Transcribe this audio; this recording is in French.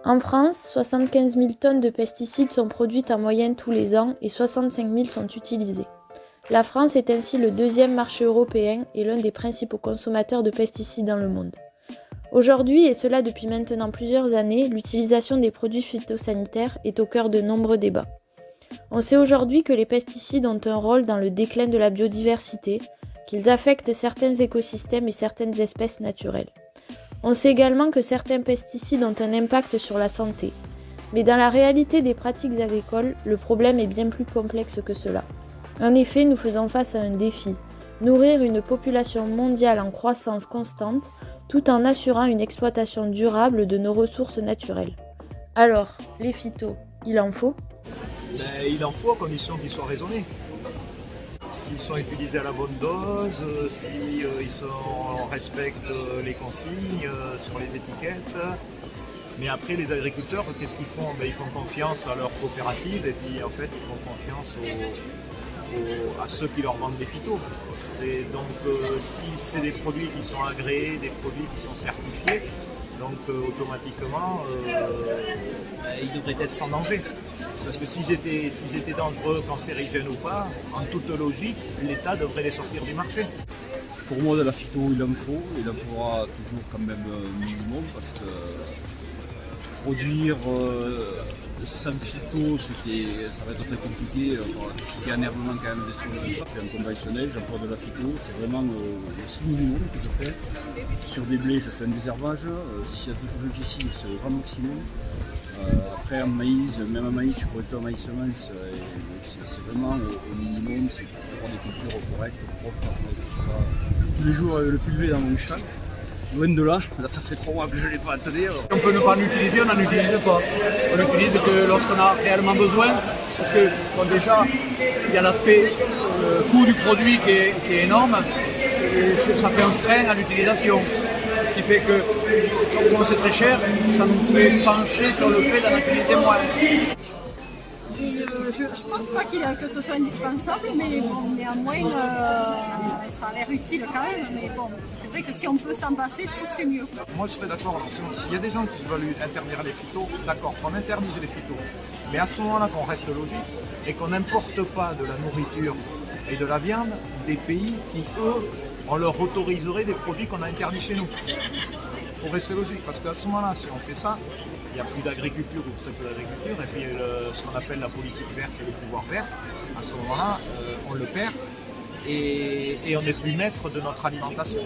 En France, 75 000 tonnes de pesticides sont produites en moyenne tous les ans et 65 000 sont utilisées. La France est ainsi le deuxième marché européen et l'un des principaux consommateurs de pesticides dans le monde. Aujourd'hui, et cela depuis maintenant plusieurs années, l'utilisation des produits phytosanitaires est au cœur de nombreux débats. On sait aujourd'hui que les pesticides ont un rôle dans le déclin de la biodiversité, qu'ils affectent certains écosystèmes et certaines espèces naturelles. On sait également que certains pesticides ont un impact sur la santé. Mais dans la réalité des pratiques agricoles, le problème est bien plus complexe que cela. En effet, nous faisons face à un défi, nourrir une population mondiale en croissance constante, tout en assurant une exploitation durable de nos ressources naturelles. Alors, les phytos, il en faut ? Il en faut à condition qu'ils soient raisonnés. S'ils sont utilisés à la bonne dose, si on respecte les consignes sur les étiquettes. Mais après, les agriculteurs, qu'est-ce qu'ils font? Ils font confiance à leur coopérative et puis en fait, ils font confiance à ceux qui leur vendent des phytos. Si c'est des produits qui sont agréés, des produits qui sont certifiés, donc automatiquement, ils devraient être sans danger. C'est parce que s'ils étaient dangereux, cancérigènes ou pas, en toute logique, l'État devrait les sortir du marché. Pour moi, de la phyto, il en faut. Il en faudra toujours quand même un minimum parce que produire sans phyto, ça va être très compliqué. Tout ce qui est énervement quand même des sols. Je suis un conventionnel, j'emploie de la phyto. C'est vraiment le strict minimum que je fais. Sur des blés, je fais un désherbage. S'il y a du fongicide, c'est le grand maximum. Après en maïs, même en maïs, je suis producteur maïs semence, c'est vraiment au minimum, c'est pour avoir des cultures correctes, propres, je ne suis pas tous les jours le pulvé dans mon champ. Loin de là, ça fait 3 mois que je ne l'ai pas attelé. On peut ne pas l'utiliser, on n'en utilise pas. On l'utilise que lorsqu'on a réellement besoin, parce que déjà, il y a l'aspect coût du produit qui est énorme, et ça fait un frein à l'utilisation. Ce qui fait que, comme c'est très cher, ça nous fait pencher sur le fait d'en utiliser moins. Je ne pense pas que ce soit indispensable, mais bon, néanmoins, ça a l'air utile quand même. Mais bon, c'est vrai que si on peut s'en passer, je trouve que c'est mieux. Moi, je serais d'accord. Il y a des gens qui veulent interdire les phytos, d'accord, qu'on interdise les phytos. Mais à ce moment-là, qu'on reste logique et qu'on n'importe pas de la nourriture et de la viande des pays qui, eux, on leur autoriserait des produits qu'on a interdits chez nous. Il faut rester logique, parce qu'à ce moment-là, si on fait ça, il n'y a plus d'agriculture ou très peu d'agriculture, et puis ce qu'on appelle la politique verte et le pouvoir vert, à ce moment-là, on le perd et on n'est plus maître de notre alimentation.